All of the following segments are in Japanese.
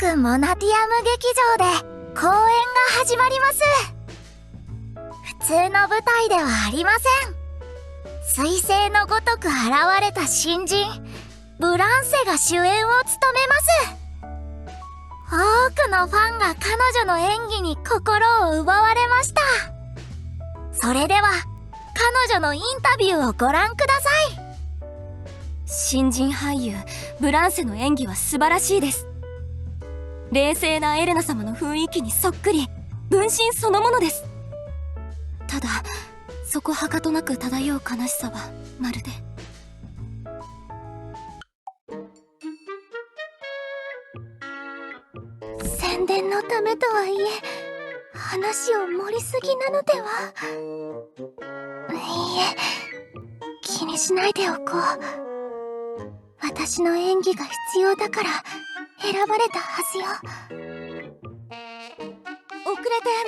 くモナティアム劇場で公演が始まります。普通の舞台ではありません。彗星のごとく現れた新人ブランセが主演を務めます。多くのファンが彼女の演技に心を奪われました。それでは彼女のインタビューをご覧ください。新人俳優ブランセの演技は素晴らしいです。冷静なエレナ様の雰囲気にそっくり、分身そのものです。ただそこはかとなく漂う悲しさはまるで。宣伝のためとはいえ話を盛りすぎなのでは。いいえ、気にしないでおこう。私の演技が必要だから選ばれたはずよ。遅れて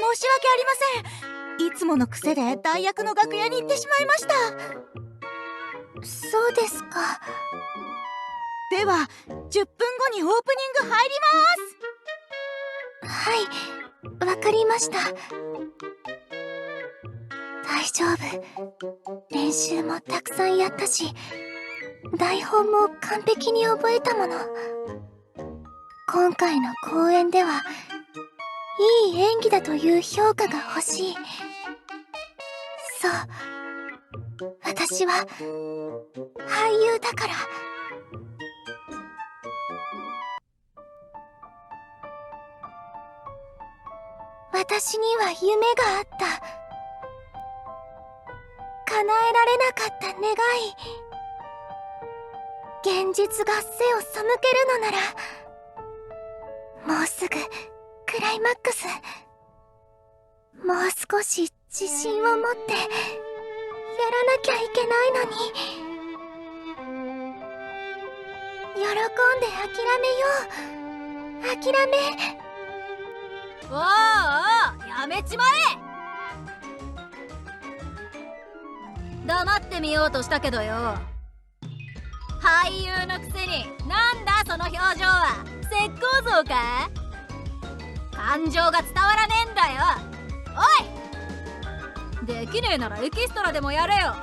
申し訳ありません。いつもの癖で代役の楽屋に行ってしまいました。そうですか。では10分後にオープニング入ります。はい、わかりました。大丈夫。練習もたくさんやったし、台本も完璧に覚えたもの。今回の公演ではいい演技だという評価が欲しい。そう、私は俳優だから。私には夢があった。叶えられなかった願い。現実が背を背けるのなら、もうすぐクライマックス。もう少し自信を持ってやらなきゃいけないのに。喜んで諦め。おうやめちまえ。黙ってみようとしたけどよ。俳優のくせになんだその表情は。石膏像か？感情が伝わらねえんだよ。おい、できねえならエキストラでもやれよ。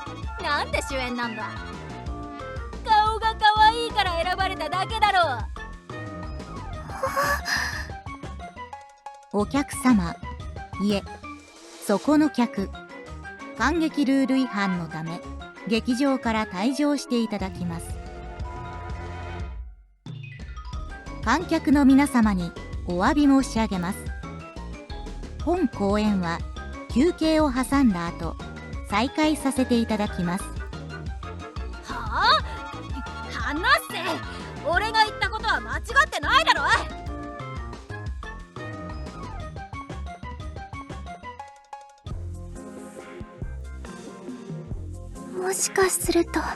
なんで主演なんだ。顔が可愛いから選ばれただけだろ。お客様、いえ、そこの客、観劇ルール違反のため劇場から退場していただきます。観客の皆様にお詫び申し上げます。本公演は休憩を挟んだ後再開させていただきます。はあ？話せ。俺が言ったことは間違ってないだろ。もしかするとあ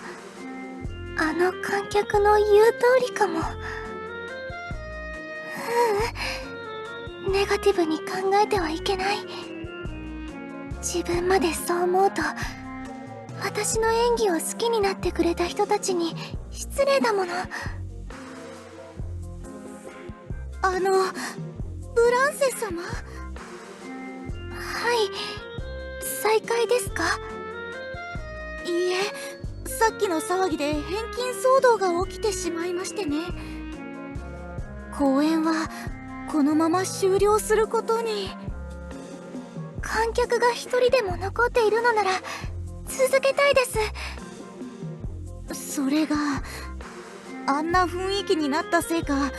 の観客の言う通りかも。ネガティブに考えてはいけない。自分までそう思うと私の演技を好きになってくれた人たちに失礼だもの。ブランセ様？はい、再開ですか？いいえ、さっきの騒ぎで返金騒動が起きてしまいましてね。公演はこのまま終了することに。観客が一人でも残っているのなら続けたいです。それがあんな雰囲気になったせいか、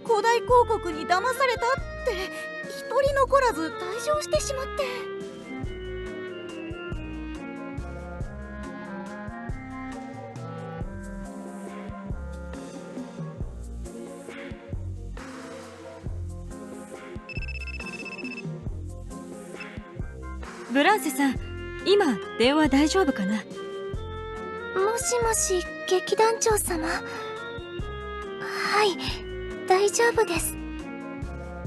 古代広告に騙されたって一人残らず退場してしまって。ブランセさん、今電話大丈夫かな？もしもし、劇団長様。はい、大丈夫です。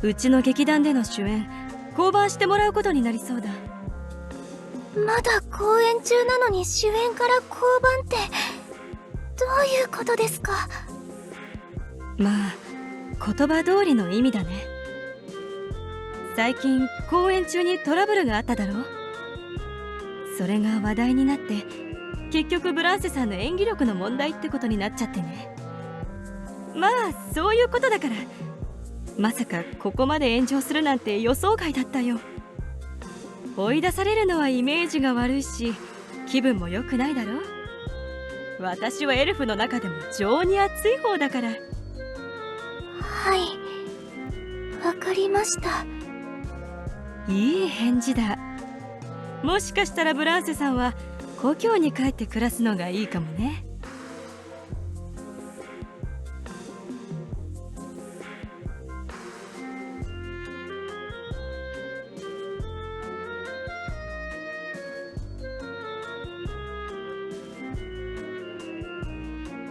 うちの劇団での主演降板してもらうことになりそうだ。まだ公演中なのに主演から降板ってどういうことですか？まあ言葉通りの意味だね。最近公演中にトラブルがあっただろう。それが話題になって結局ブランセさんの演技力の問題ってことになっちゃってね。まあそういうことだから、まさかここまで炎上するなんて予想外だったよ。追い出されるのはイメージが悪いし気分も良くないだろ。私はエルフの中でも情に熱い方だから。はい、わかりました。いい返事だ。もしかしたらブランセさんは故郷に帰って暮らすのがいいかもね。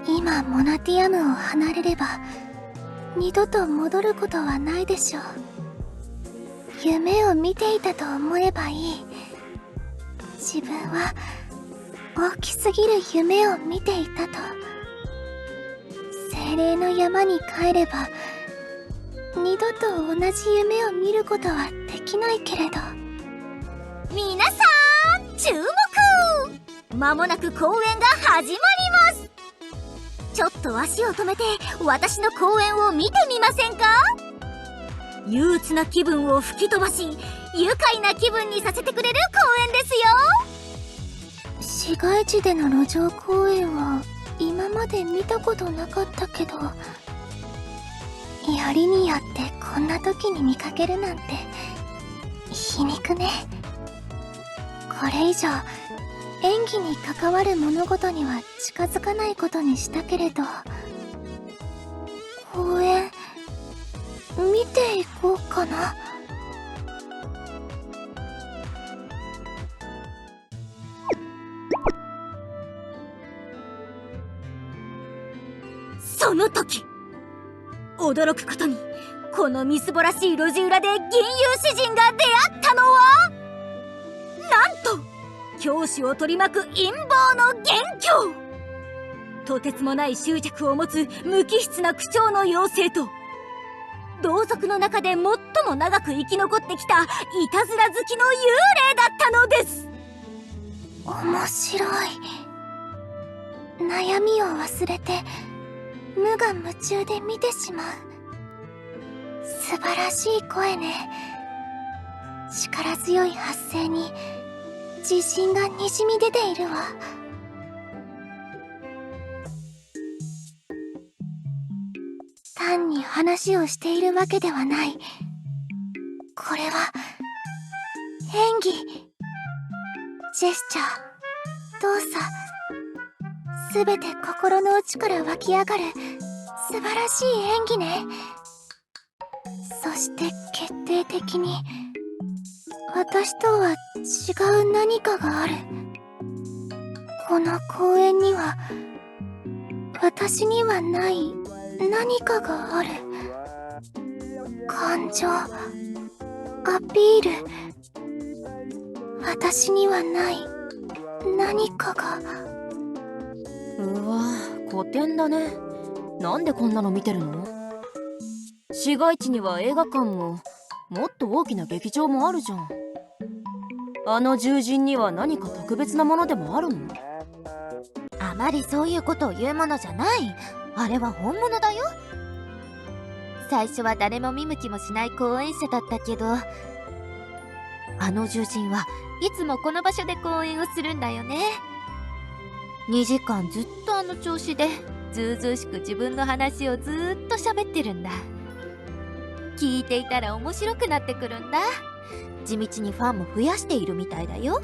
今モナティアムを離れれば二度と戻ることはないでしょう。夢を見ていたと思えばいい。自分は大きすぎる夢を見ていたと。精霊の山に帰れば二度と同じ夢を見ることはできないけれど。皆さん注目、間もなく公演が始まります。ちょっと足を止めて私の公演を見てみませんか？憂鬱な気分を吹き飛ばし愉快な気分にさせてくれる公演ですよ。市街地での路上公演は今まで見たことなかったけど、よりによってこんな時に見かけるなんて皮肉ね。これ以上演技に関わる物事には近づかないことにしたけれど、公演見ていこうかな。その時驚くことに、このみすぼらしい路地裏で銀融詩人が出会ったのは、なんと教師を取り巻く陰謀の元凶。とてつもない執着を持つ無機質な口調の妖精と、同族の中で最も長く生き残ってきたいたずら好きの幽霊だったのです。面白い。悩みを忘れて無我夢中で見てしまう。素晴らしい声ね。力強い発声に自信がにじみ出ているわ。単に話をしているわけではない。これは演技。ジェスチャー、動作、すべて心の内から湧き上がる素晴らしい演技ね。そして決定的に私とは違う何かがある。この公園には私にはない何かがある。感情、アピール、私にはない何かが。うわ、古典だね。なんでこんなの見てるの？市街地には映画館ももっと大きな劇場もあるじゃん。あの獣人には何か特別なものでもあるの？あまりそういうことを言うものじゃない。あれは本物だよ。最初は誰も見向きもしない講演者だったけど、あの獣人はいつもこの場所で講演をするんだよね。2時間ずっとあの調子でずうずうしく自分の話をずーっと喋ってるんだ。聞いていたら面白くなってくるんだ。地道にファンも増やしているみたいだよ。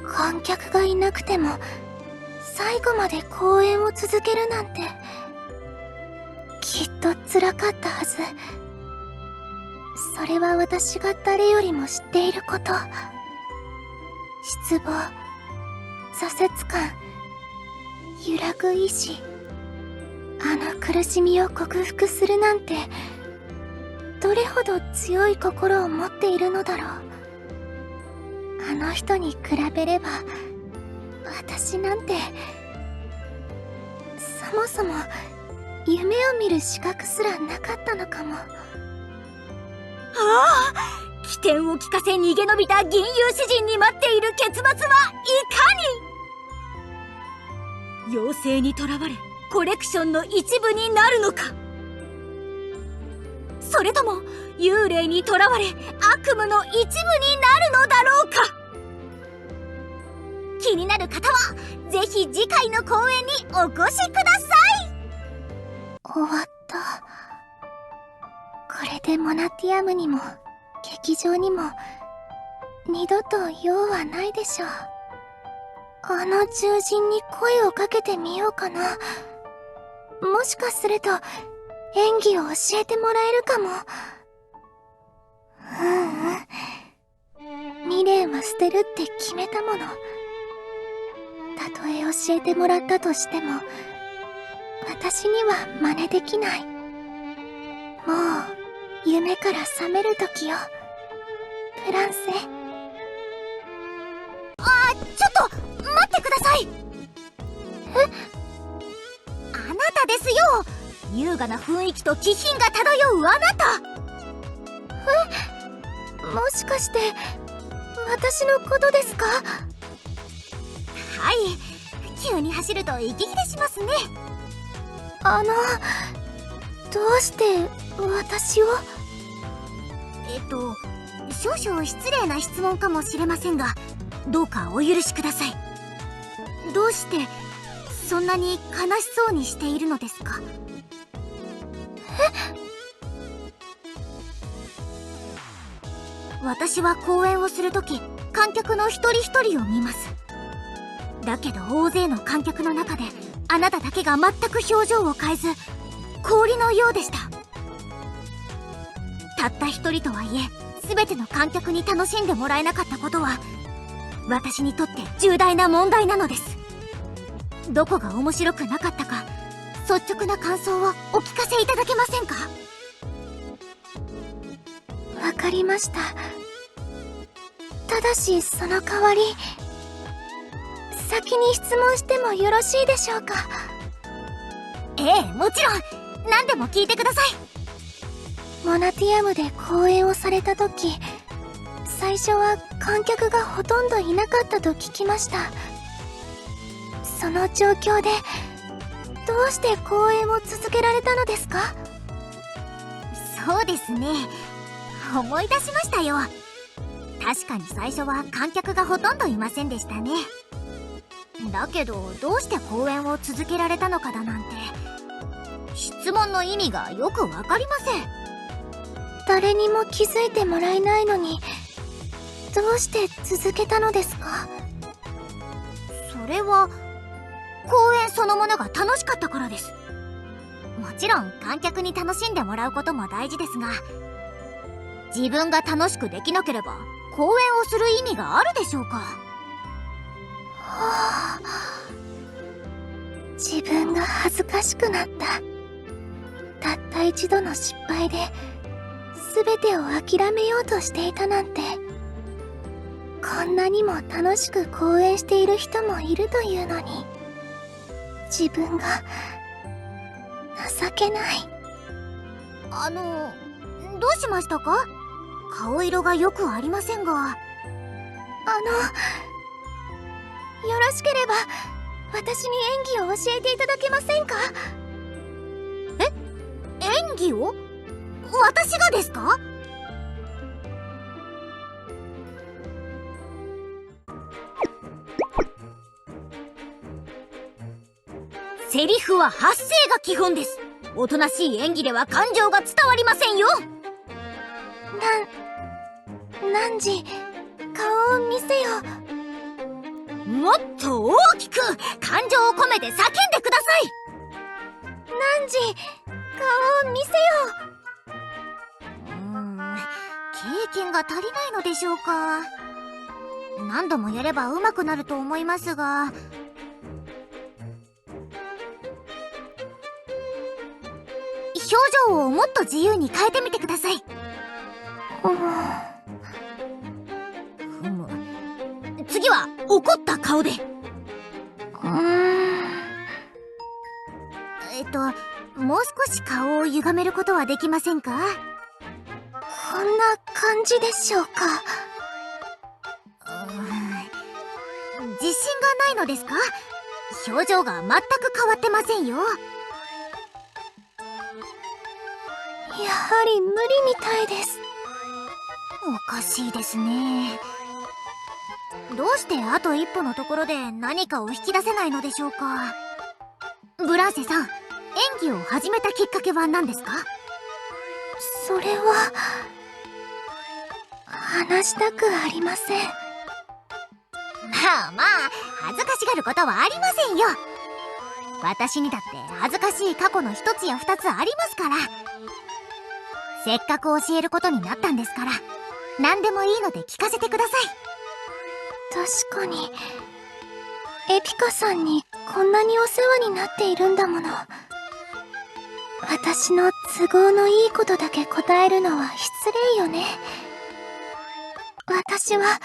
観客がいなくても最後まで公演を続けるなんてきっと辛かったはず。それは私が誰よりも知っていること。失望、挫折感、揺らぐ意志。あの苦しみを克服するなんてどれほど強い心を持っているのだろう。あの人に比べれば私なんてそもそも夢を見る資格すらなかったのかも。起点を聞かせ逃げ延びた銀融詩人に待っている結末はいかに。妖精にとらわれコレクションの一部になるのか、それとも幽霊にとらわれ悪夢の一部になるのだろうか。気になる方はぜひ次回の公演にお越しください。終わった。これでモナティアムにも劇場にも二度と用はないでしょう。あの獣人に声をかけてみようかな。もしかすると演技を教えてもらえるかも。未練は捨てるって決めたもの。たとえ教えてもらったとしても私には真似できない。もう夢から覚める時よ、ブランセ。ちょっと待ってください。あなたですよ、優雅な雰囲気と気品が漂うあなた。もしかして私のことですか？はい、急に走ると息切れしますね。どうして私を？少々失礼な質問かもしれませんが、どうかお許しください。どうしてそんなに悲しそうにしているのですか？私は公演をするとき観客の一人一人を見ます。だけど大勢の観客の中であなただけが全く表情を変えず氷のようでした。たった一人とはいえ全ての観客に楽しんでもらえなかったことは私にとって重大な問題なのです。どこが面白くなかったか率直な感想をお聞かせいただけませんか？わかりました。ただしその代わり先に質問してもよろしいでしょうか？ええ、もちろん何でも聞いてください。モナティアムで公演をされた時、最初は観客がほとんどいなかったと聞きました。その状況でどうして公演を続けられたのですか？そうですね、思い出しましたよ。確かに最初は観客がほとんどいませんでしたね。だけどどうして公演を続けられたのかだなんて質問の意味がよくわかりません。誰にも気づいてもらえないのにどうして続けたのですか？それは公演そのものが楽しかったからです。もちろん観客に楽しんでもらうことも大事ですが、自分が楽しくできなければ公演をする意味があるでしょうか？自分が恥ずかしくなった。たった一度の失敗で全てを諦めようとしていたなんて。こんなにも楽しく公演している人もいるというのに自分が情けない。どうしましたか？顔色がよくありませんが。よろしければ私に演技を教えていただけませんか？演技を？私がですか？セリフは発声が基本です。おとなしい演技では感情が伝わりませんよ。汝、顔を見せよ。もっと大きく感情を込めて叫んでください。汝、顔を見せよ。経験が足りないのでしょうか。何度もやれば上手くなると思いますが。表情をもっと自由に変えてみてください。次は怒った顔で。もう少し顔を歪めることはできませんか？こんな感じでしょうか。自信がないのですか？表情が全く変わってませんよ。やはり無理みたいです。おかしいですね。どうしてあと一歩のところで何かを引き出せないのでしょうか。ブランセさん、演技を始めたきっかけは何ですか？それは話したくありません。まあまあ、恥ずかしがることはありませんよ。私にだって恥ずかしい過去の一つや二つありますから。せっかく教えることになったんですから、何でもいいので聞かせてください。確かにエピカさんにこんなにお世話になっているんだもの。私の都合のいいことだけ答えるのは失礼よね。私は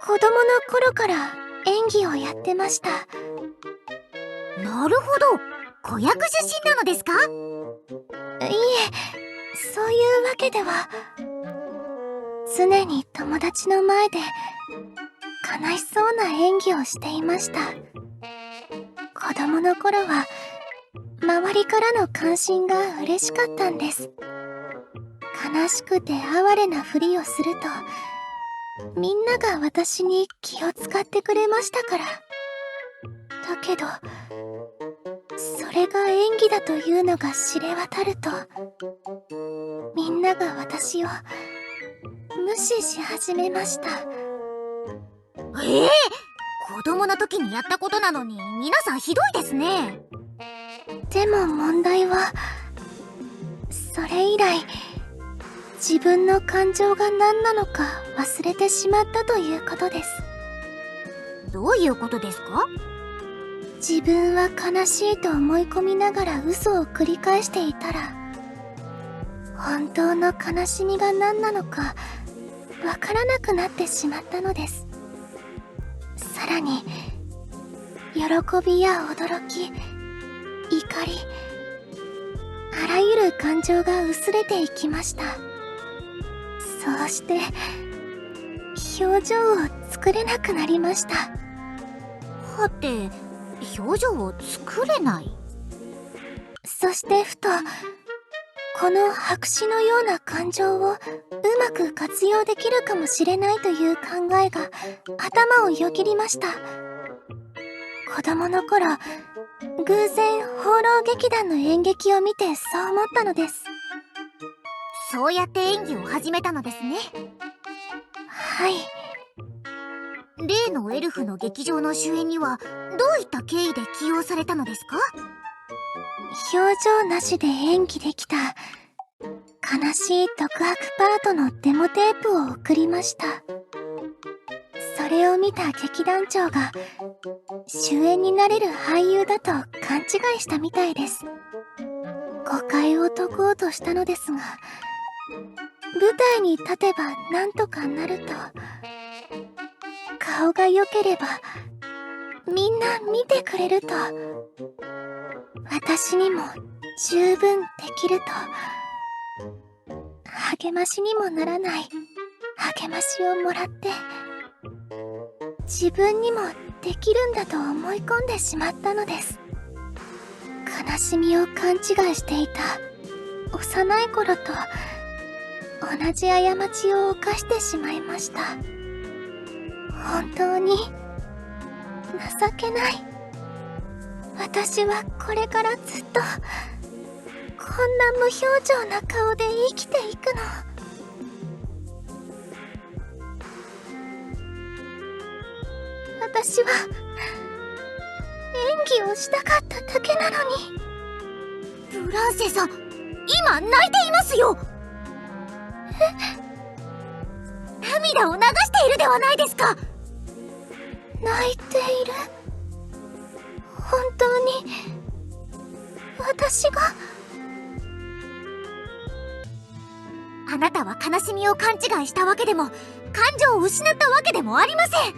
子供の頃から演技をやってました。なるほど、子役出身なのですか？いえ、そういうわけでは。常に友達の前で悲しそうな演技をしていました。子供の頃は周りからの関心が嬉しかったんです。悲しくて哀れなふりをするとみんなが私に気を使ってくれましたから。だけどそれが演技だというのが知れ渡ると、みんなが私を無視し始めました。子供の時にやったことなのに皆さんひどいですね。でも問題は、それ以来自分の感情が何なのか忘れてしまったということです。どういうことですか？自分は悲しいと思い込みながら嘘を繰り返していたら、本当の悲しみが何なのかわからなくなってしまったのです。さらに喜びや驚き、怒り、あらゆる感情が薄れていきました。そうして表情を作れなくなりました。はて、表情を作れない？そしてふと、この白紙のような感情をうまく活用できるかもしれないという考えが頭をよぎりました。子供の頃、偶然放浪劇団の演劇を見てそう思ったのです。そうやって演技を始めたのですね。はい。例のエルフの劇場の主演にはどういった経緯で起用されたのですか？表情なしで演技できた悲しい独白パートのデモテープを送りました。それを見た劇団長が主演になれる俳優だと勘違いしたみたいです。誤解を解こうとしたのですが、舞台に立てばなんとかなると、顔が良ければみんな見てくれると、私にも十分できると、励ましにもならない励ましをもらって、自分にもできるんだと思い込んでしまったのです。悲しみを勘違いしていた幼い頃と同じ過ちを犯してしまいました。本当に情けない。私はこれからずっとこんな無表情な顔で生きていくの。私は演技をしたかっただけなのに。ブランセさん、今泣いていますよ。涙を流しているではないですか。泣いている？本当に私が？あなたは悲しみを勘違いしたわけでも感情を失ったわけでもありません。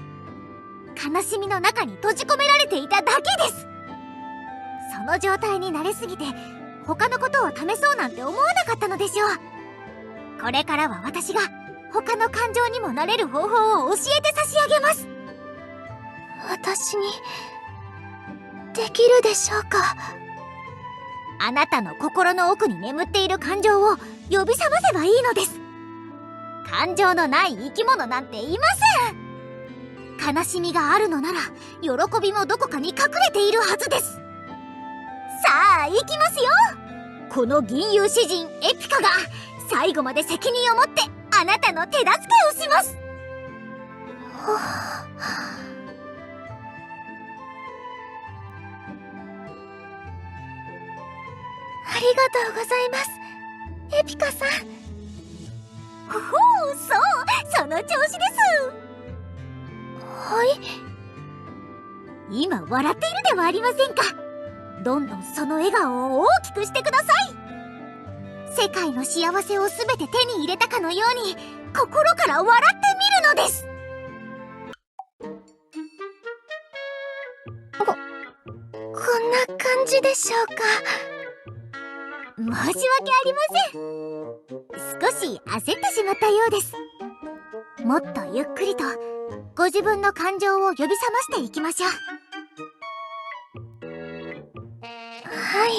悲しみの中に閉じ込められていただけです。その状態に慣れすぎて他のことを試そうなんて思わなかったのでしょう。これからは私が他の感情にもなれる方法を教えて差し上げます。私にできるでしょうか？あなたの心の奥に眠っている感情を呼び覚ませばいいのです。感情のない生き物なんていません。悲しみがあるのなら喜びもどこかに隠れているはずです。さあ行きますよ。この銀融詩人エピカが最後まで責任を持ってあなたの手助けをします。ありがとうございます、エピカさん。ほほう、そう、その調子です。はい。今笑っているではありませんか。どんどんその笑顔を大きくしてください。世界の幸せをすべて手に入れたかのように心から笑ってみるのです。こんな感じでしょうか？申し訳ありません。少し焦ってしまったようです。もっとゆっくりとご自分の感情を呼び覚ましていきましょう。はい。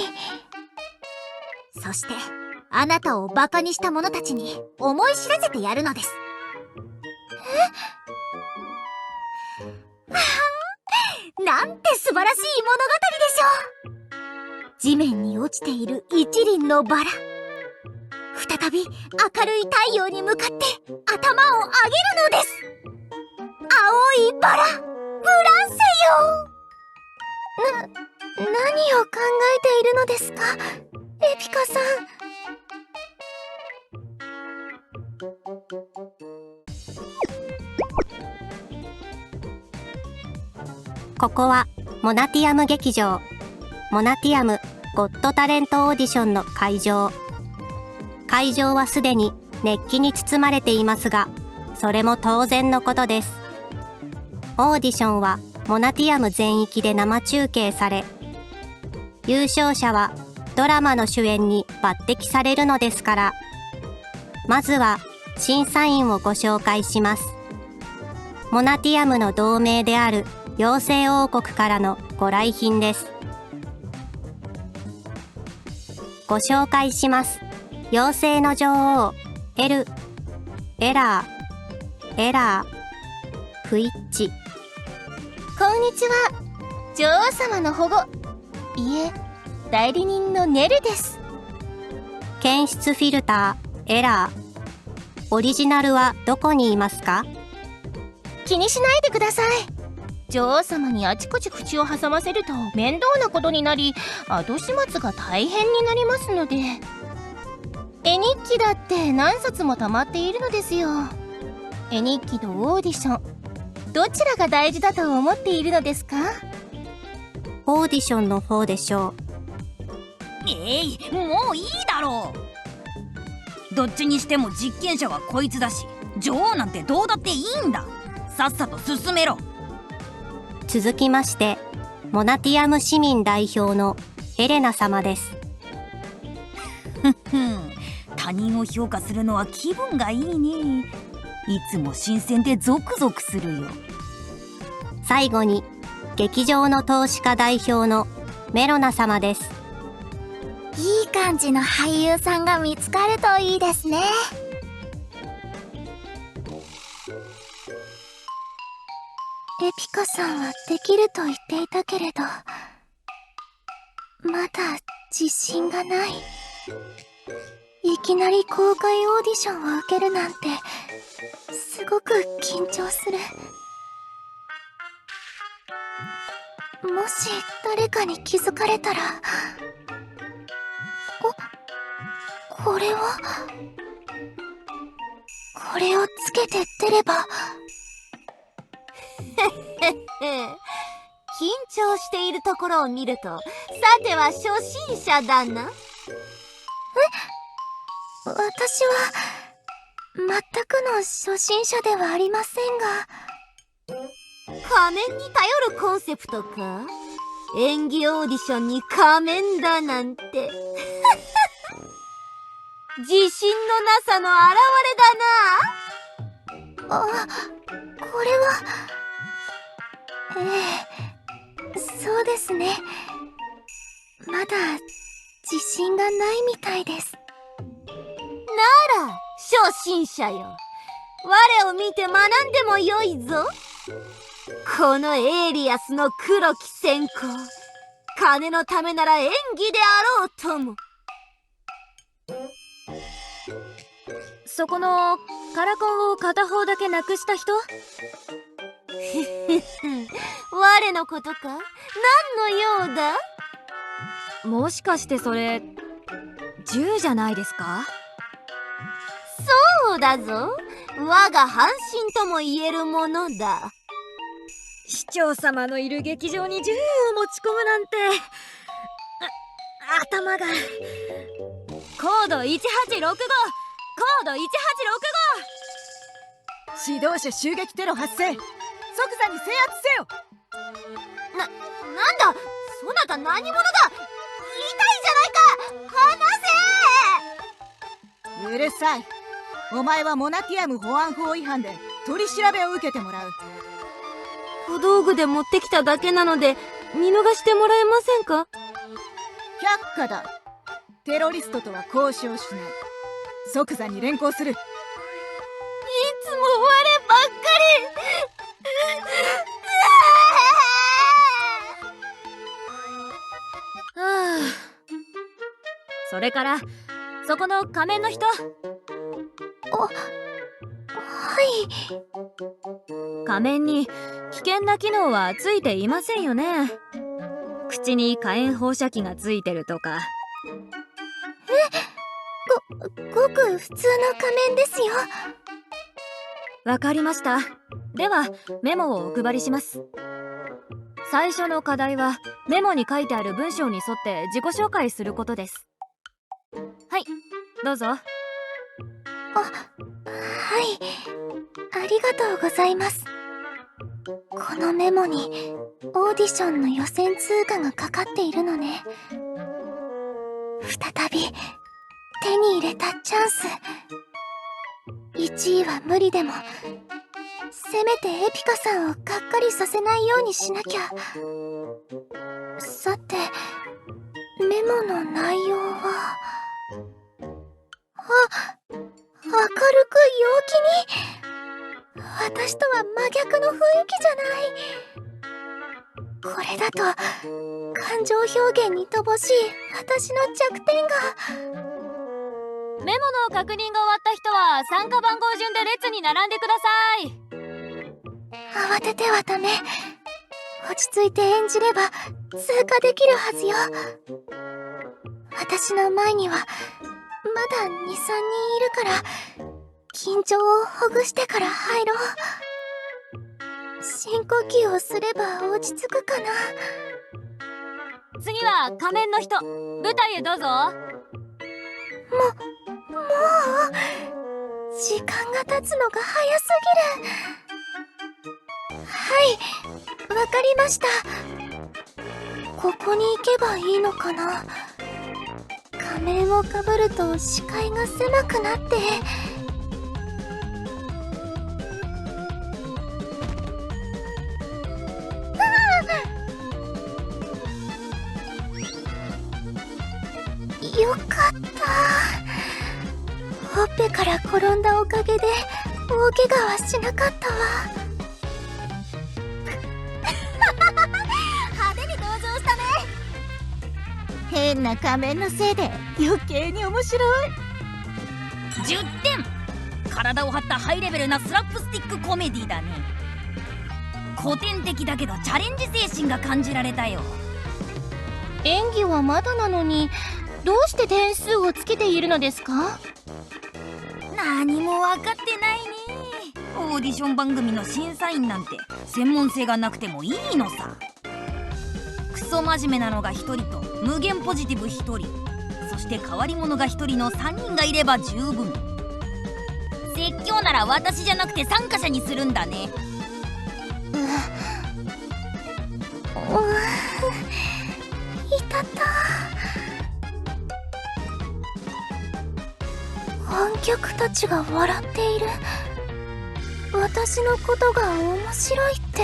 そしてあなたをバカにした者たちに思い知らせてやるのです。なんて素晴らしい物語でしょう。地面に落ちている一輪のバラ、再び明るい太陽に向かって頭を上げるのです。青いバラ、ブランセよ。何を考えているのですか、エピカさん。ここはモナティアム劇場、モナティアムゴッドタレントオーディションの会場。会場はすでに熱気に包まれていますが、それも当然のことです。オーディションはモナティアム全域で生中継され、優勝者はドラマの主演に抜擢されるのですから、まずは審査員をご紹介します。モナティアムの同盟である妖精王国からのご来賓です。ご紹介します。妖精の女王、エラー、フイッチ。こんにちは。女王様の保護、いえ、代理人のネルです。検出フィルター、エラー。オリジナルはどこにいますか？気にしないでください。女王様にあちこち口を挟ませると面倒なことになり、後始末が大変になりますので。絵日記だって何冊も溜まっているのですよ。絵日記とオーディション、どちらが大事だと思っているのですか？オーディションの方でしょう。もういいだろう。どっちにしても実験者はこいつだし、女王なんてどうだっていいんだ。さっさと進めろ。続きまして、モナティアム市民代表のエレナ様です。他人を評価するのは気分がいいね。いつも新鮮でゾクゾクするよ。最後に、劇場の投資家代表のメロナ様です。いい感じの俳優さんが見つかるといいですね。エピカさんはできると言っていたけれど、まだ自信がない。いきなり公開オーディションを受けるなんて、すごく緊張する。もし誰かに気づかれたら、これをつけて出れば。緊張しているところを見ると、さては初心者だな。私は全くの初心者ではありませんが。仮面に頼るコンセプトか。演技オーディションに仮面だなんて。自信のなさの表れだな。あ、これはそうですね。まだ自信がないみたいです。なら初心者よ、我を見て学んでもよいぞ。このエイリアスの黒き閃光、金のためなら演技であろうとも。そこのカラコンを片方だけなくした人？我のことか？何のようだ？もしかしてそれ銃じゃないですか？そうだぞ、我が半身とも言えるものだ。市長様のいる劇場に銃を持ち込むなんて、頭が。コード1865、コード1865。指導者襲撃テロ発生、即座に制圧せよ。なんだそなた何者だ？痛いじゃないか、離せ。うるさい。お前はモナティアム保安法違反で取り調べを受けてもらう。小道具で持ってきただけなので見逃してもらえませんか？却下だ。テロリストとは交渉しない。即座に連行する。いつも我ばっかり。はあ。それからそこの仮面の人。はい。仮面に危険な機能はついていませんよね。口に火炎放射器がついてるとか。ごく普通の仮面ですよ。わかりました。ではメモをお配りします。最初の課題はメモに書いてある文章に沿って自己紹介することです。はい、どうぞ。はい、ありがとうございます。このメモにオーディションの予選通過がかかっているのね。再び手に入れたチャンス。1位は無理でもせめてエピカさんをがっかりさせないようにしなきゃ。さてメモの内容は、明るく陽気に。私とは真逆の雰囲気じゃない。これだと感情表現に乏しい私の弱点が。メモの確認が終わった人は参加番号順で列に並んでください。慌ててはダメ。落ち着いて演じれば通過できるはずよ。私の前にはまだ 2,3 人いるから、緊張をほぐしてから入ろう。深呼吸をすれば落ち着くかな。次は仮面の人、舞台へどうぞ。もう時間が経つのが早すぎる。はい、わかりました。ここに行けばいいのかな。仮面をかぶると視界が狭くなって。よかった。ほっぺから転んだおかげで大怪我はしなかったわ。派手に登場したね。変な仮面のせいで余計に面白い。10点。体を張ったハイレベルなスラップスティックコメディだね。古典的だけどチャレンジ精神が感じられたよ。演技はまだなのに、どうして点数をつけているのですか？何も分かってないね。オーディション番組の審査員なんて専門性がなくてもいいのさ。クソ真面目なのが1人と無限ポジティブ1人、そして変わり者が1人の3人がいれば十分。説教なら私じゃなくて参加者にするんだね。いたた。客たちが笑っている。私のことが面白いって。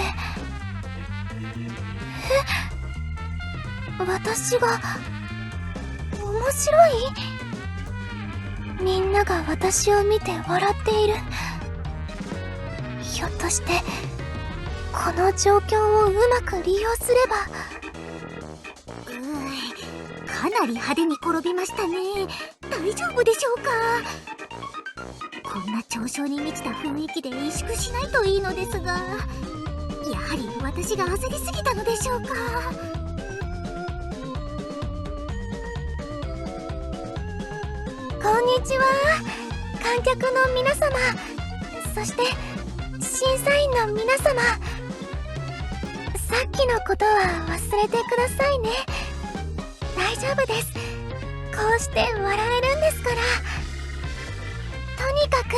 私が面白い？みんなが私を見て笑っている。ひょっとしてこの状況をうまく利用すれば。かなり派手に転びましたね。大丈夫でしょうか？こんな嘲笑に満ちた雰囲気で萎縮しないといいのですが、やはり私が焦りすぎたのでしょうか。こんにちは、観客の皆様、そして審査員の皆様。さっきのことは忘れてくださいね。大丈夫です。こうして笑えるんですから。とにかく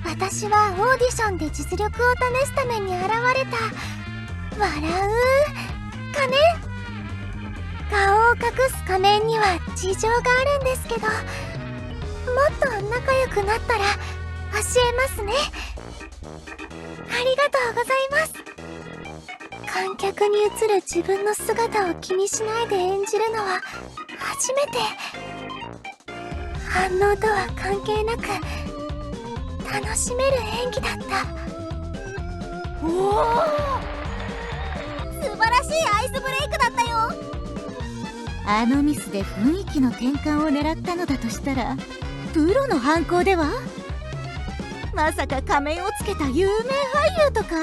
私はオーディションで実力を試すために現れた笑う仮面。顔を隠す仮面には事情があるんですけど、もっと仲良くなったら教えますね。ありがとうございます。観客に映る自分の姿を気にしないで演じるのは初めて。反応とは関係なく楽しめる演技だった。おお、素晴らしいアイスブレイクだったよ。あのミスで雰囲気の転換を狙ったのだとしたら、プロの犯行では？まさか仮面をつけた有名俳優とか？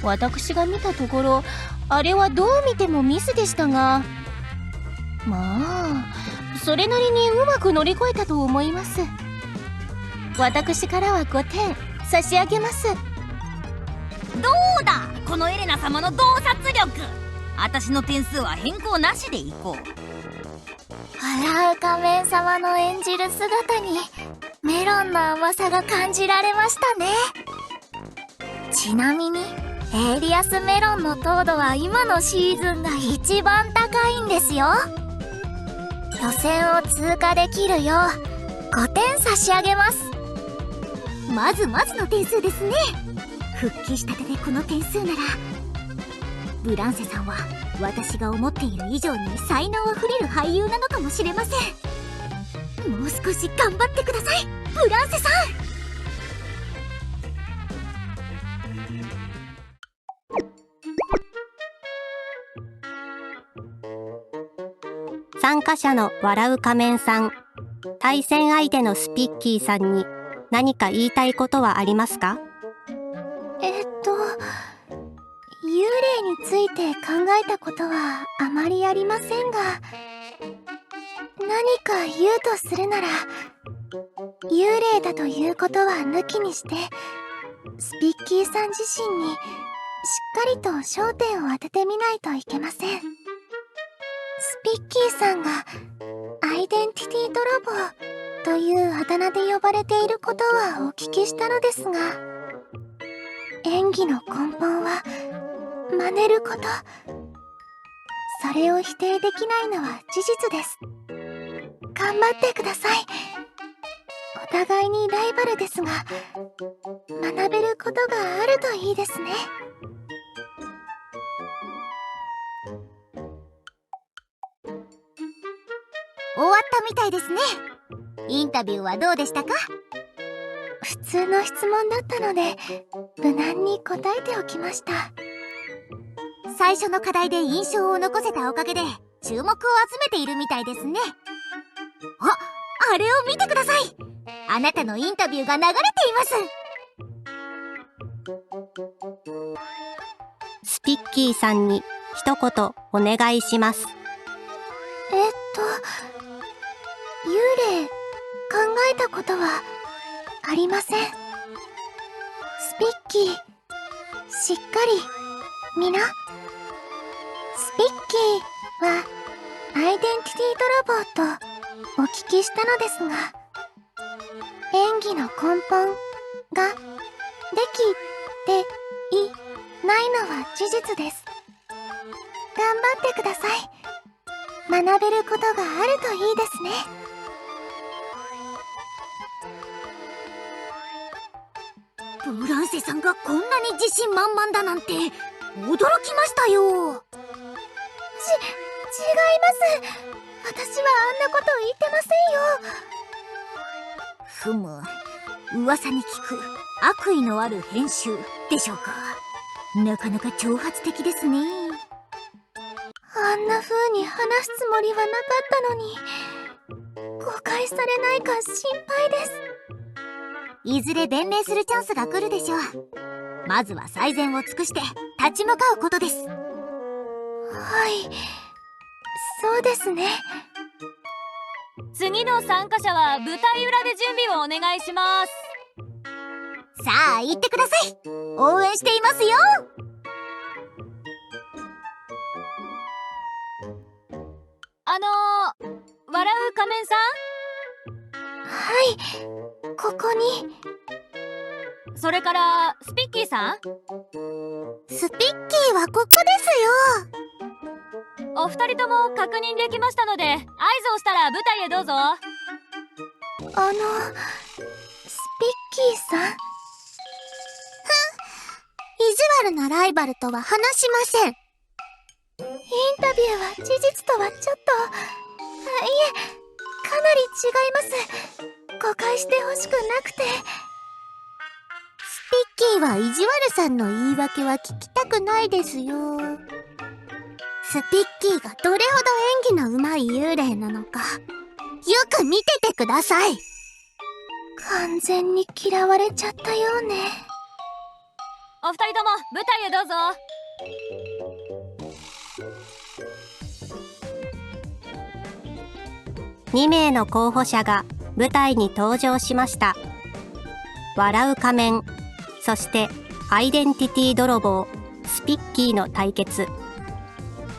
私が見たところ、あれはどう見てもミスでしたが、まあそれなりにうまく乗り越えたと思います。私からは5点差し上げます。どうだ、このエレナ様の洞察力。私の点数は変更なしでいこう。笑う仮面様の演じる姿にメロンの甘さが感じられましたね。ちなみにエイリアスメロンの糖度は今のシーズンが一番高いんですよ。予選を通過できるよう5点差し上げます。まずまずの点数ですね。復帰したてでこの点数なら、ブランセさんは私が思っている以上に才能あふれる俳優なのかもしれません。もう少し頑張ってください、ブランセさん。参加者の笑う仮面さん、対戦相手のスピッキーさんに何か言いたいことはありますか？幽霊について考えたことはあまりありませんが、何か言うとするなら、幽霊だということは抜きにして、スピッキーさん自身にしっかりと焦点を当ててみないといけません。スピッキーさんがアイデンティティ泥棒というあだ名で呼ばれていることはお聞きしたのですが、演技の根本は真似ること。それを否定できないのは事実です。頑張ってください。お互いにライバルですが、学べることがあるといいですね。終わったみたいですね。インタビューはどうでしたか？普通の質問だったので無難に答えておきました。最初の課題で印象を残せたおかげで注目を集めているみたいですね。あれを見てください。あなたのインタビューが流れています。スピッキーさんに一言お願いします。幽霊考えたことはありません。スピッキー、しっかり見な。スピッキーはアイデンティティ泥棒とお聞きしたのですが、演技の根本ができていないのは事実です。頑張ってください。学べることがあるといいですね。ブランセさんがこんなに自信満々だなんて驚きましたよ。違います。私はあんなこと言ってませんよ。ふむ、噂に聞く悪意のある編集でしょうか。なかなか挑発的ですね。あんな風に話すつもりはなかったのに、誤解されないか心配です。いずれ弁明するチャンスが来るでしょう。まずは最善を尽くして立ち向かうことです。はい、そうですね。次の参加者は舞台裏で準備をお願いします。さあ行ってください。応援していますよ。笑う仮面さはい、ここに。ん、それからスピッキーさん、スピッキーはここですよ。お二人とも確認できましたので、合図をしたら舞台へどうぞ。スピッキーさん。意地悪なライバルとは話しません。インタビューは事実とはちょっと、いえ、かなり違います。誤解してほしくなくて。スピッキーは意地悪さんの言い訳は聞きたくないですよ。スピッキーがどれほど演技の上手い幽霊なのか、よく見ててください。完全に嫌われちゃったようね。お二人とも舞台へどうぞ。2名の候補者が舞台に登場しました。笑う仮面、そしてアイデンティティ泥棒スピッキーの対決。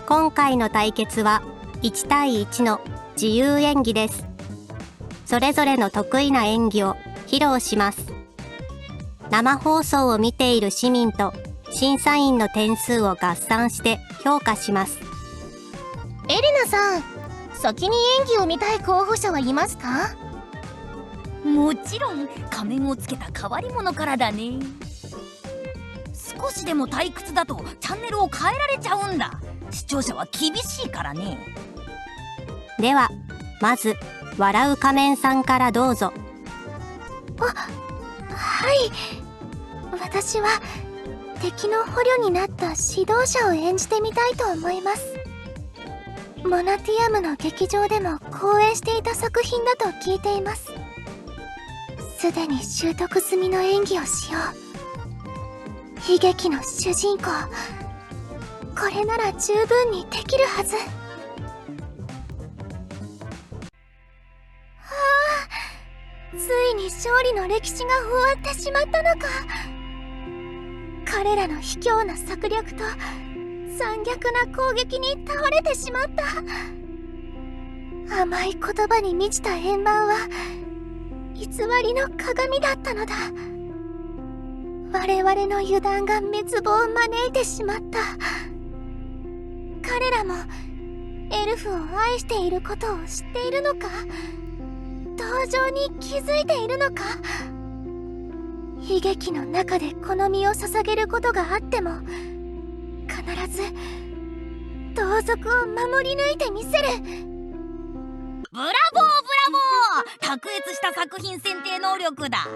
今回の対決は1対1の自由演技です。それぞれの得意な演技を披露します。生放送を見ている市民と審査員の点数を合算して評価します。エレナさん、先に演技を見たい候補者はいますか？もちろん仮面をつけた変わり者からだね。少しでも退屈だとチャンネルを変えられちゃうんだ。視聴者は厳しいからね。ではまず笑う仮面さんからどうぞ。はい、私は敵の捕虜になった指導者を演じてみたいと思います。モナティアムの劇場でも公演していた作品だと聞いています。すでに習得済みの演技をしよう。悲劇の主人公、これなら十分にできるはず。ついに勝利の歴史が終わってしまったのか。彼らの卑怯な策略と残虐な攻撃に倒れてしまった。甘い言葉に満ちた円盤は偽りの鏡だったのだ。我々の油断が滅亡を招いてしまった。彼らもエルフを愛していることを知っているのか、登場に気づいているのか。悲劇の中でこの身を捧げることがあっても必ず同族を守り抜いてみせる。ブラボーブラボー、卓越した作品選定能力だ。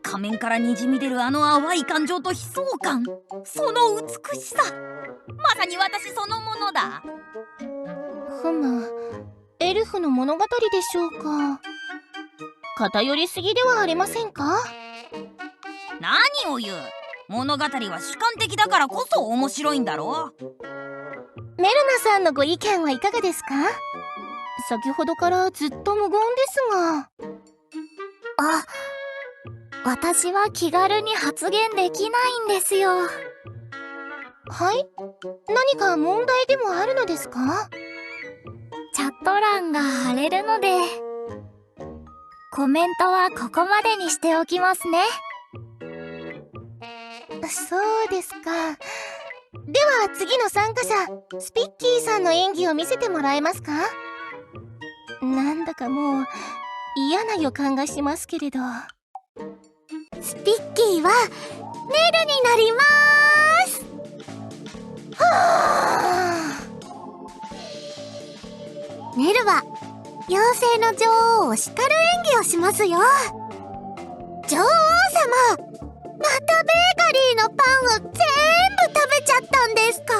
仮面からにじみ出るあの淡い感情と悲壮感、その美しさ、まさに私そのものだ。ふむ、エルフの物語でしょうか。偏りすぎではありませんか？何を言う。物語は主観的だからこそ面白いんだろ。メルナさんのご意見はいかがですか？先ほどからずっと無言ですが。私は気軽に発言できないんですよ。はい？何か問題でもあるのですか？チャット欄が荒れるので、コメントはここまでにしておきますね。そうですか。では次の参加者、スピッキーさんの演技を見せてもらえますか？なんだかもう嫌な予感がしますけれど。スピッキーはネルになりまーす。はぁ。ネルは妖精の女王を叱る演技をしますよ。女王様、またベーカリーのパンを全部食べちゃったんですか？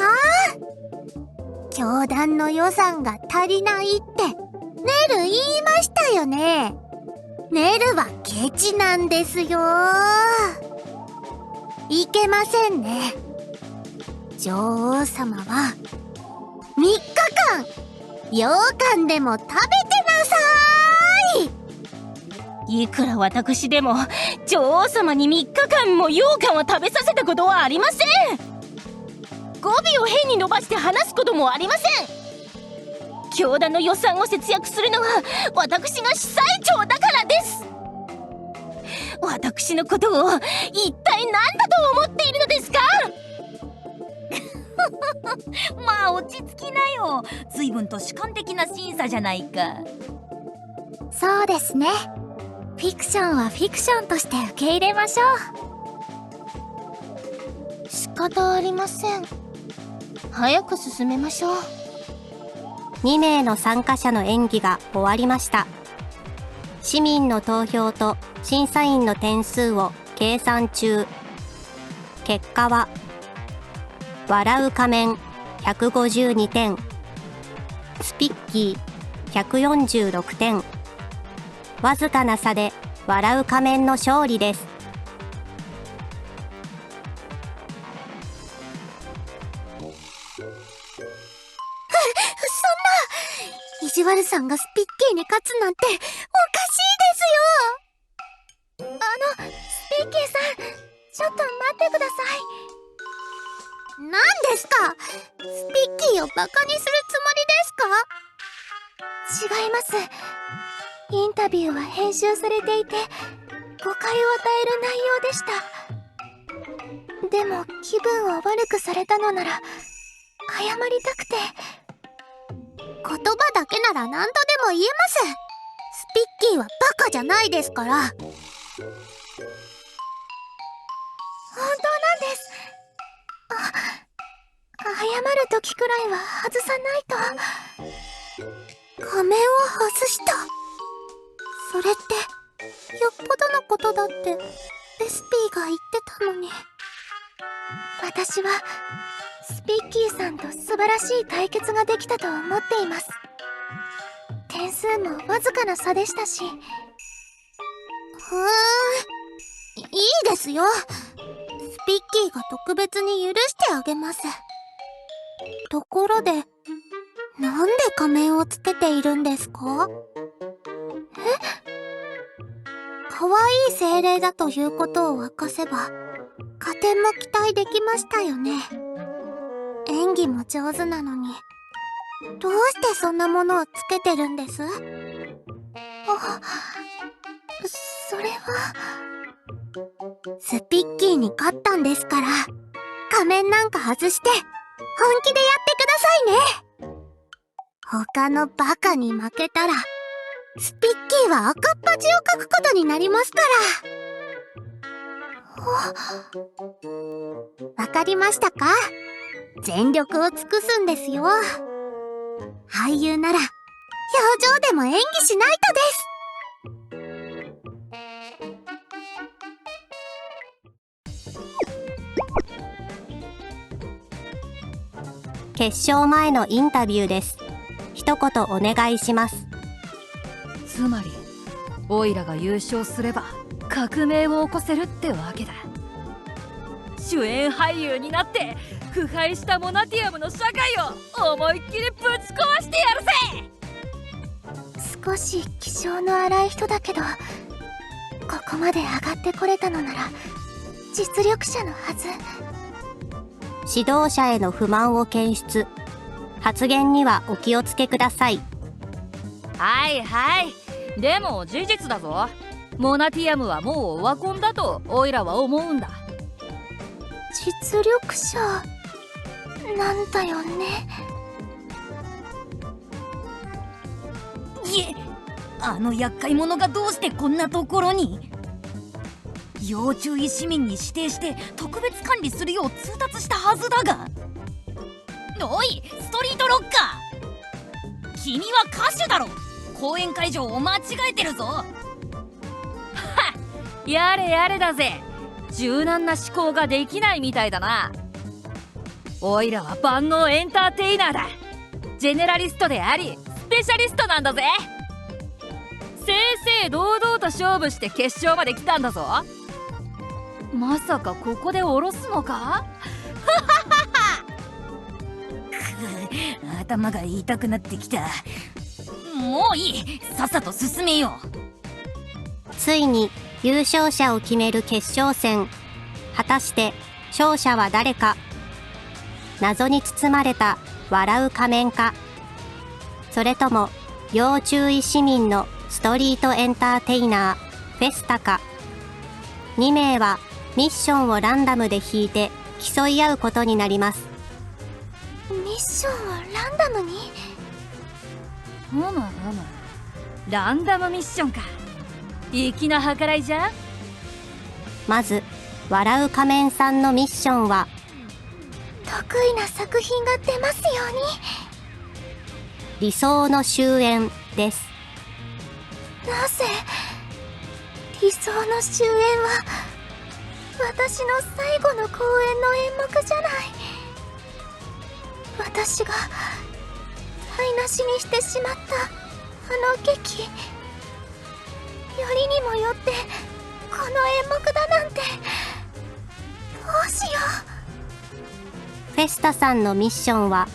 教団の予算が足りないってネル言いましたよね。ネルはケチなんですよ。いけませんね。女王様は3日間羊羹でも食べてなさーい。いくら私でも女王様に3日間も羊羹を食べさせたことはありません。語尾を変に伸ばして話すこともありません。教団の予算を節約するのは私が司祭長だからです。私のことを一体何だと思っているのですか？まあ落ち着きなよ。随分と主観的な審査じゃないか。そうですね。フィクションはフィクションとして受け入れましょう。仕方ありません。早く進めましょう。2名の参加者の演技が終わりました。市民の投票と審査員の点数を計算中。結果は笑う仮面152点、スピッキー146点。わずかな差で笑う仮面の勝利です。意地悪さんがスピッキーに勝つなんておかしいですよ。スピッキーさん、ちょっと待ってください。何ですか？スピッキーをバカにするつもりですか？違います。インタビューは編集されていて誤解を与える内容でした。でも気分を悪くされたのなら謝りたくて。言葉だけなら何度でも言えます。スピッキーはバカじゃないですから。本当なんです。謝る時くらいは外さないと。仮面を外した。それってよっぽどのことだってレスピーが言ってたのに。私はスピッキーさんと素晴らしい対決ができたと思っています。点数もわずかな差でしたし。いいですよ。スピッキーが特別に許してあげます。ところで、なんで仮面をつけているんですか？可愛い精霊だということを明かせば、加点も期待できましたよね。演技も上手なのに、どうしてそんなものをつけてるんです？それは。スピッキーに勝ったんですから、仮面なんか外して、本気でやってくださいね。他のバカに負けたら、スピッキーは赤っ恥をかくことになりますから。わかりましたか？全力を尽くすんですよ。俳優なら、表情でも演技しないとです。決勝前のインタビューです。一言お願いします。つまりオイラが優勝すれば革命を起こせるってわけだ。主演俳優になって腐敗したモナティアムの社会を思いっきりぶち壊してやるぜ。少し気性の荒い人だけど、ここまで上がってこれたのなら実力者のはず。指導者への不満を検出。発言にはお気をつけください。はいはい、でも事実だぞ。モナティアムはもうオワコンだとオイラは思うんだ。実力者なんだよね。いえ、あの厄介者がどうしてこんなところに？要注意市民に指定して特別管理するよう通達したはずだが。おい、ストリートロッカー、君は歌手だろ。公演会場を間違えてるぞ。はっ、やれやれだぜ。柔軟な思考ができないみたいだな。おいらは万能エンターテイナーだ。ジェネラリストでありスペシャリストなんだぜ。正々堂々と勝負して決勝まで来たんだぞ。まさかここで降ろすのか？頭が痛くなってきた。もういい、さっさと進めよう。ついに優勝者を決める決勝戦。果たして勝者は誰か。謎に包まれた笑う仮面か、それとも要注意市民のストリートエンターテイナーフェスタか。2名はミッションをランダムで引いて競い合うことになります。ミッションをランダムに？ふむふむ、ランダムミッションか。粋な計らいじゃん。まず笑う仮面さんのミッションは、得意な作品が出ますように。理想の終焉です。なぜ？理想の終焉は私の最後の公演の演目じゃない。私が台無しにしてしまったあの劇、よりにもよってこの演目だなんて。どうしよう。フェスタさんのミッションは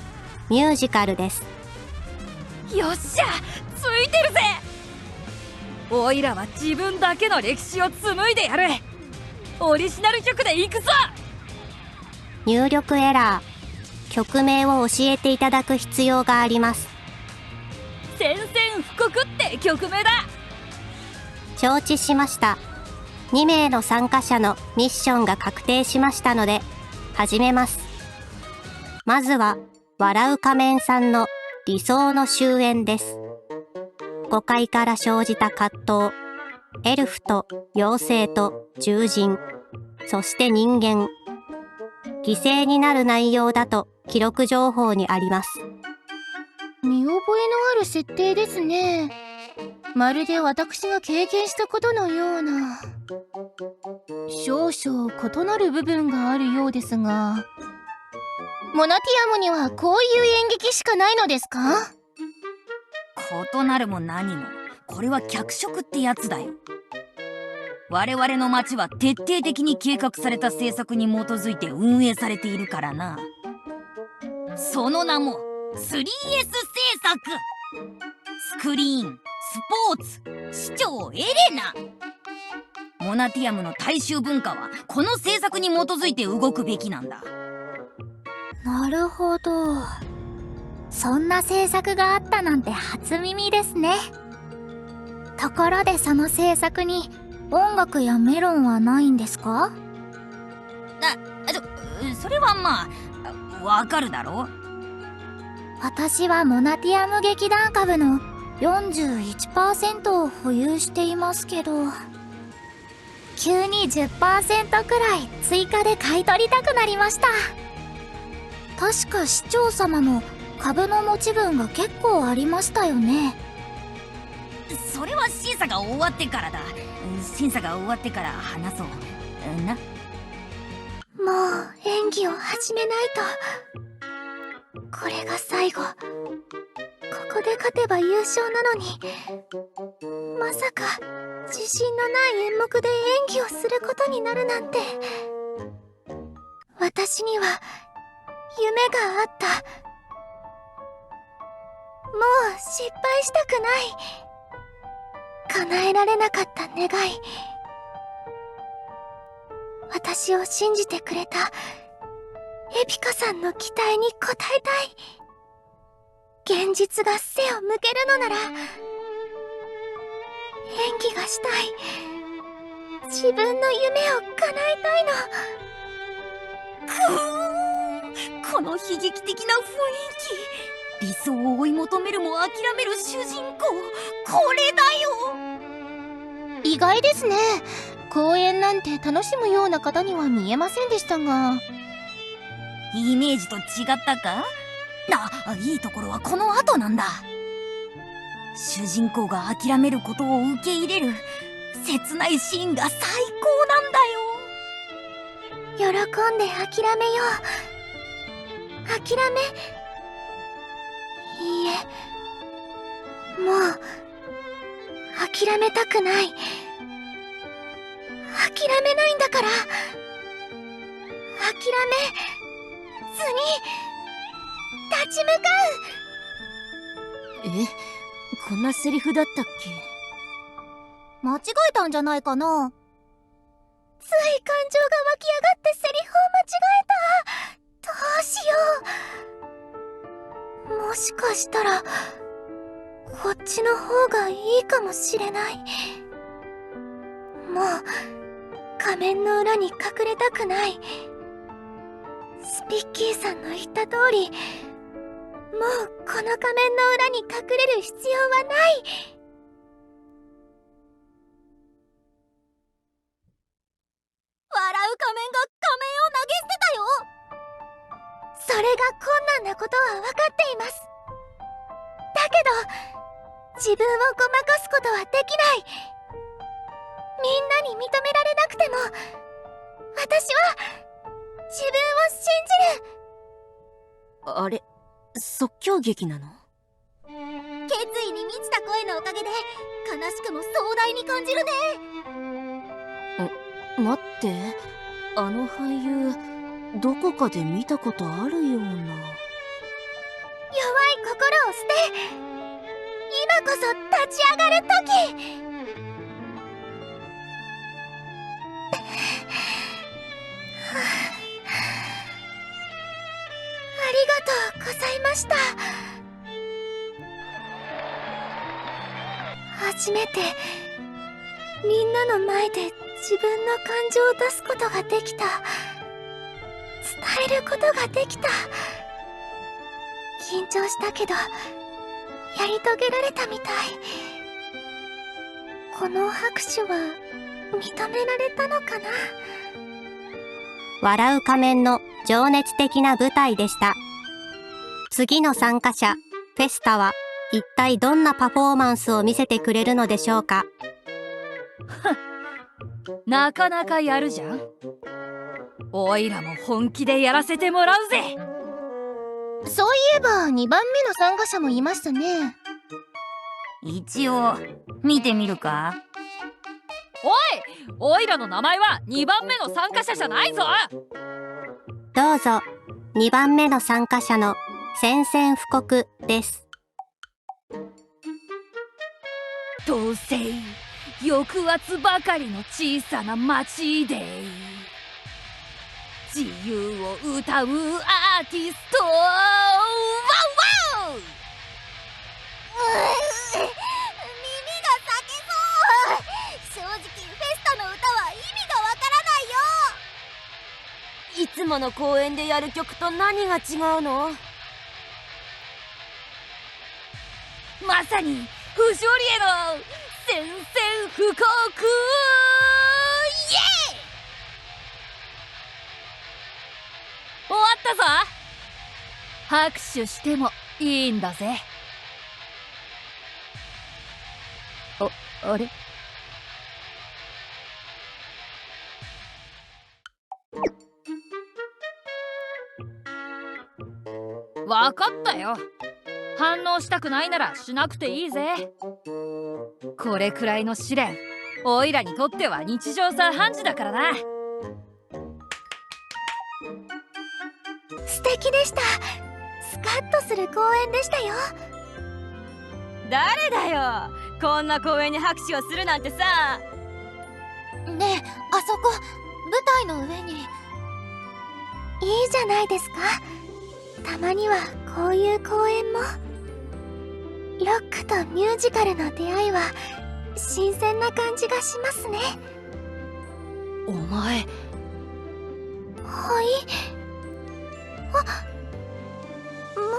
ミュージカルです。よっしゃ、ついてるぜ。おいらは自分だけの歴史を紡いでやる。オリジナル曲で行くぞ。入力エラー。曲名を教えていただく必要があります。宣戦布告って曲名だ。承知しました。2名の参加者のミッションが確定しましたので始めます。まずは笑う仮面さんの理想の終焉です。誤解から生じた葛藤、エルフと妖精と獣人、そして人間、犠牲になる内容だと記録情報にあります。見覚えのある設定ですね。まるで私が経験したことのような。少々異なる部分があるようですが、モナティアムにはこういう演劇しかないのですか？異なるも何も、これは脚色ってやつだよ。我々の町は徹底的に計画された政策に基づいて運営されているからな。その名も 3S 政策。スクリーン、スポーツ、市長、エレナ。モナティアムの大衆文化はこの政策に基づいて動くべきなんだ。なるほど。そんな政策があったなんて初耳ですね。ところでその政策に音楽やメロンはないんですか？それはまあわかるだろ。私はモナティアム劇団株の 41% を保有していますけど、急に 10% くらい追加で買い取りたくなりました。確か市長様も株の持ち分が結構ありましたよね。それは審査が終わってからだ。審査が終わってから話そうな。もう演技を始めないと。これが最後。ここで勝てば優勝なのに、まさか自信のない演目で演技をすることになるなんて。私には夢があった。もう失敗したくない。叶えられなかった願い。私を信じてくれたエピカさんの期待に応えたい。現実が背を向けるのなら演技がしたい。自分の夢を叶えたいの。この悲劇的な雰囲気、理想を追い求めるも諦める主人公、これだよ。意外ですね。公演なんて楽しむような方には見えませんでしたが。イメージと違ったか？いいところはこの後なんだ。主人公が諦めることを受け入れる切ないシーンが最高なんだよ。喜んで諦めよう。諦め、いいえ、もう諦めたくない。諦めないんだから。諦めずに立ち向かえ、こんなセリフだったっけ？間違えたんじゃないかな。つい感情が湧き上がってセリフを間違えた。どうしよう。もしかしたらこっちの方がいいかもしれない。もう仮面の裏に隠れたくない。スピッキーさんの言った通り、もうこの仮面の裏に隠れる必要はない。笑う仮面が仮面を投げ捨てたよ。それが困難なことは分かっています。だけど自分をごまかすことはできない。みんなに認められなくても私は自分を信じる。あれ、即興劇なの？決意に満ちた声のおかげで悲しくも壮大に感じるね。待って、あの俳優どこかで見たことあるような。弱い心を捨て、今こそ立ち上がる時。ありがとうございました。初めてみんなの前で自分の感情を出すことができた。伝えることができた。緊張したけどやり遂げられたみたい。この拍手は認められたのかな。笑う仮面の情熱的な舞台でした。次の参加者、フェスタは一体どんなパフォーマンスを見せてくれるのでしょうか。なかなかやるじゃん。おいらも本気でやらせてもらうぜ。そういえば2番目の参加者もいましたね。一応見てみるか？おいらの名前は2番目の参加者じゃないぞ。どうぞ、2番目の参加者の宣戦布告です。統制抑圧ばかりの小さな町で自由を歌うアーティスト、ワンワン。耳が裂けそう。正直フェスタの歌は意味がわからないよ。いつもの公演でやる曲と何が違うの？まさに不条理への宣戦布告。イエイ！終わったぞ。拍手してもいいんだぜ。あれ？わかったよ。反応したくないならしなくていいぜ。これくらいの試練、おいらにとっては日常茶飯事だからな。素敵でした。スカッとする公演でしたよ。誰だよ、こんな公演に拍手をするなんてさ。ねえ、あそこ舞台の上に。いいじゃないですか。たまにはこういう公演も。ロックとミュージカルの出会いは新鮮な感じがしますね。お前。はい。あ、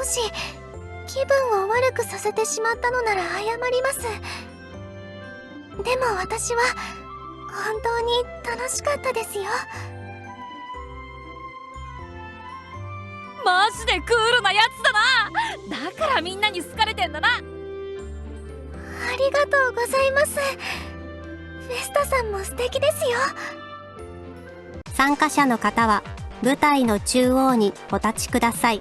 もし気分を悪くさせてしまったのなら謝ります。でも私は本当に楽しかったですよ。マジでクールなやつだな。だからみんなに好かれてんだな。ありがとうございます。フェスタさんも素敵ですよ。参加者の方は舞台の中央にお立ちください。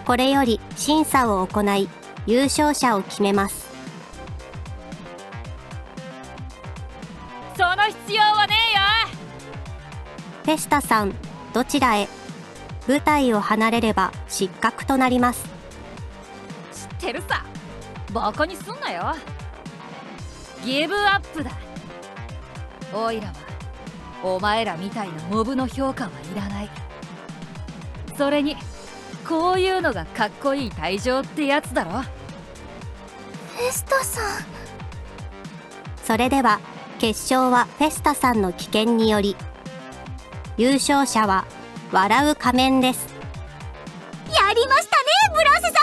これより審査を行い、優勝者を決めます。その必要はねえよ。フェスタさん、どちらへ？舞台を離れれば失格となります。知ってるさ。バカにすんなよ。ギブアップだ。オイラはお前らみたいなモブの評価はいらない。それにこういうのがかっこいい退場ってやつだろ。フェスタさん。それでは決勝はフェスタさんの棄権により、優勝者は笑う仮面です。やりましたね、ブランセさ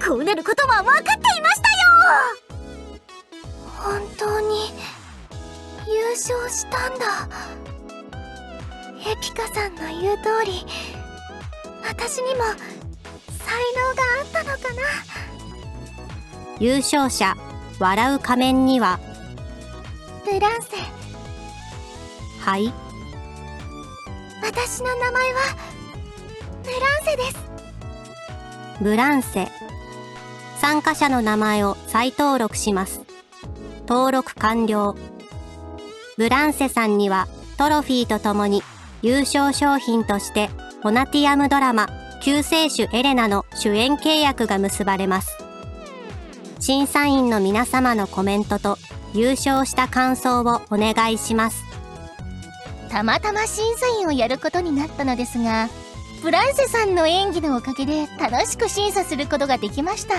ん。こうなることは分かっていましたよ。本当に優勝したんだ。エピカさんの言う通り、私にも才能があったのかな。優勝者笑う仮面には、ブランセ。はい、私の名前はブランセです。ブランセ。参加者の名前を再登録します。登録完了。ブランセさんにはトロフィーとともに優勝商品としてモナティアムドラマ救世主エレナの主演契約が結ばれます。審査員の皆様のコメントと優勝した感想をお願いします。たまたま審査員をやることになったのですが、ブランセさんの演技のおかげで楽しく審査することができました。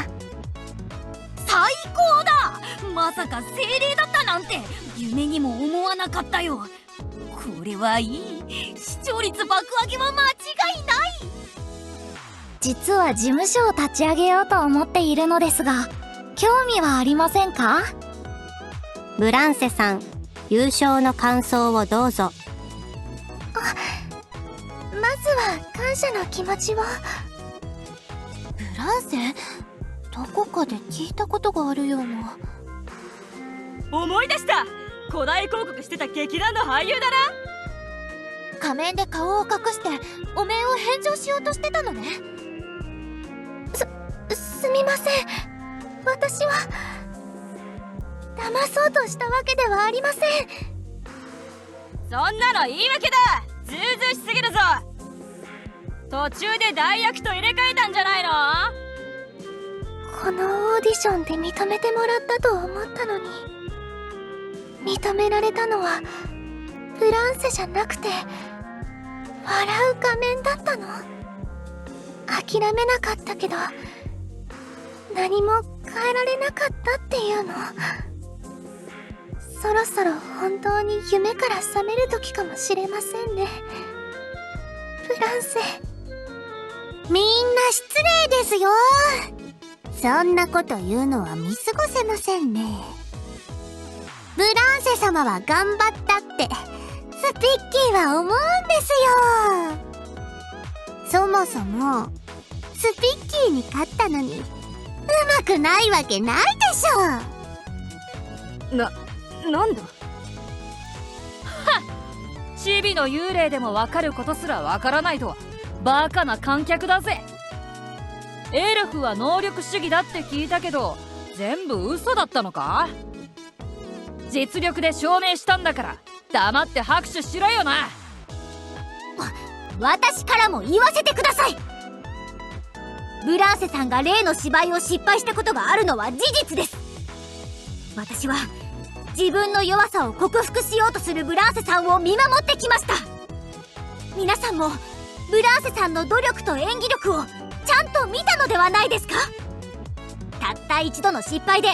最高だ。まさか精霊だったなんて夢にも思わなかったよ。これはいい。視聴率爆上げは間違いない。実は事務所を立ち上げようと思っているのですが、興味はありませんか？ブランセさん、優勝の感想をどうぞ。まずは感謝の気持ちを。ブランセ、どこかで聞いたことがあるような。思い出した。古代広告してた劇団の俳優だな。仮面で顔を隠してお面を返上しようとしてたのね。すみません。私は騙そうとしたわけではありません。そんなの言い訳だ。ずうずうしすぎるぞ。途中で代役と入れ替えたんじゃないの？このオーディションで認めてもらったと思ったのに、認められたのはブランセじゃなくて笑う仮面だったの。諦めなかったけど何も変えられなかったっていうの。そろそろ本当に夢から覚める時かもしれませんね。ブランセ。みんな失礼ですよ。そんなこと言うのは見過ごせませんね。ブランセ様は頑張ったってスピッキーは思うんですよ。そもそもスピッキーに勝ったのにうまくないわけないでしょ。なんだ。はっ、チビの幽霊でも分かることすら分からないとはバカな観客だぜ。エルフは能力主義だって聞いたけど全部嘘だったのか？実力で証明したんだから黙って拍手しろよな。私からも言わせてください。ブラーセさんが例の芝居を失敗したことがあるのは事実です。私は自分の弱さを克服しようとするブラーセさんを見守ってきました。皆さんもブラーセさんの努力と演技力をちゃんと見たのではないですか？たった一度の失敗で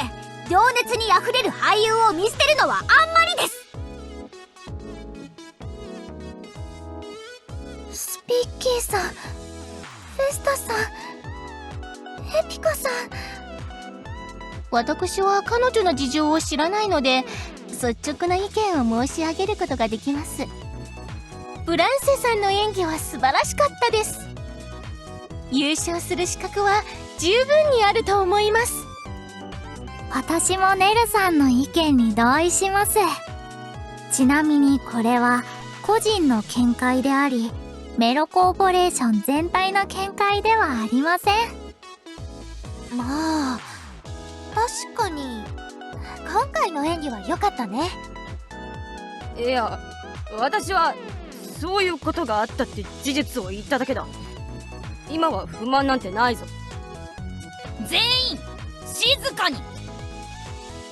情熱にあふれる俳優を見捨てるのはあんまりです。スピッキーさん、フェスタさん、ピカさん。私は彼女の事情を知らないので、率直な意見を申し上げることができます。ブランセさんの演技は素晴らしかったです。優勝する資格は十分にあると思います。私もネルさんの意見に同意します。ちなみにこれは個人の見解であり、メロコーポレーション全体の見解ではありません。まあ、確かに今回の演技は良かったね。いや、私はそういうことがあったって事実を言っただけだ。今は不満なんてないぞ。全員静かに。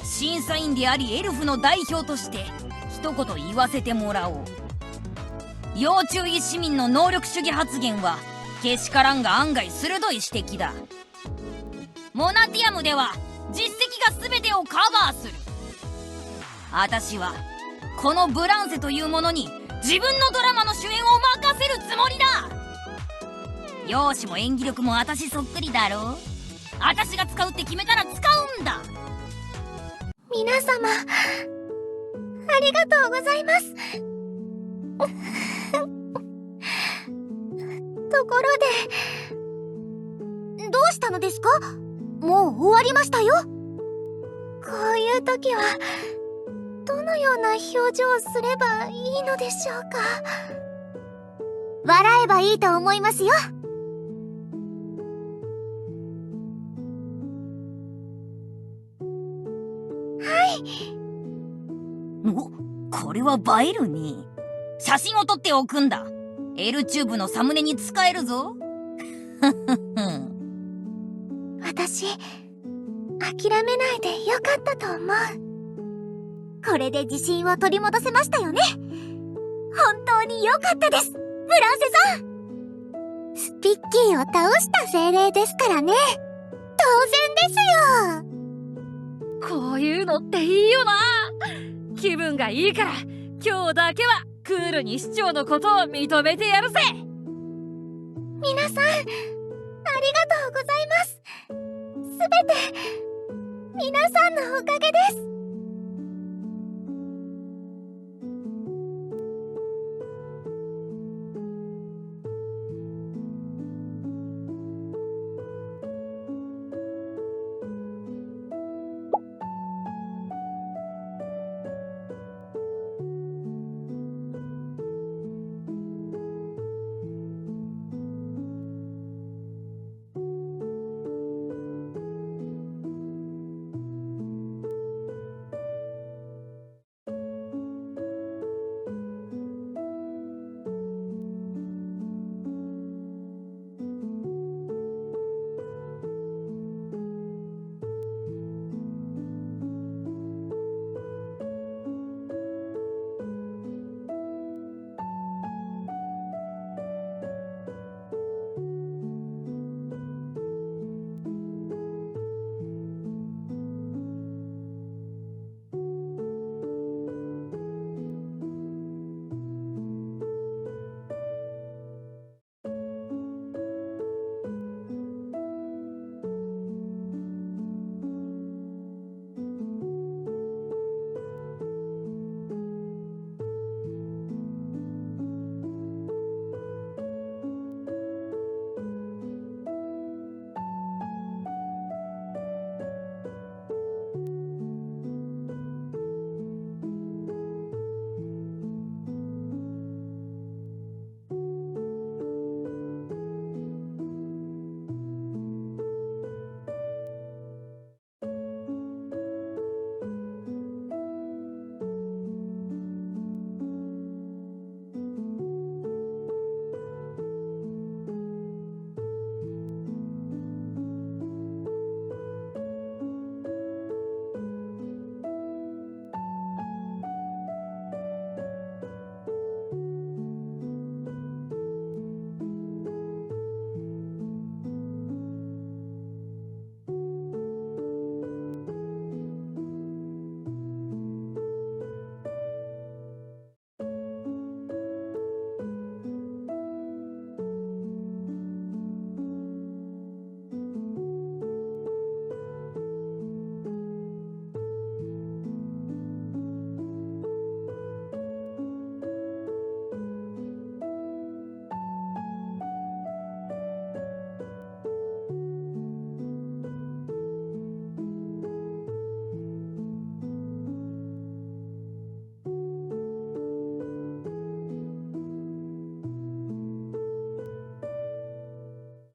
審査員でありエルフの代表として一言言わせてもらおう。要注意市民の能力主義発言はけしからんが案外鋭い指摘だ。モナティアムでは実績が全てをカバーする。私はこのブランセというものに自分のドラマの主演を任せるつもりだ。容姿も演技力も私そっくりだろ。私が使うって決めたら使うんだ。皆様、ありがとうございます。ところで、どうしたのですか？もう終わりましたよ。こういう時はどのような表情をすればいいのでしょうか。笑えばいいと思いますよ。これは映えるね。写真を撮っておくんだ。L チューブのサムネに使えるぞ。私、諦めないでよかったと思う。これで自信を取り戻せましたよね。本当によかったです、ブランセさん。スピッキーを倒した精霊ですからね。当然ですよ。こういうのっていいよな。気分がいいから今日だけはクールに市長のことを認めてやるぜ。皆さん、ありがとうございます。すべて皆さんのおかげです。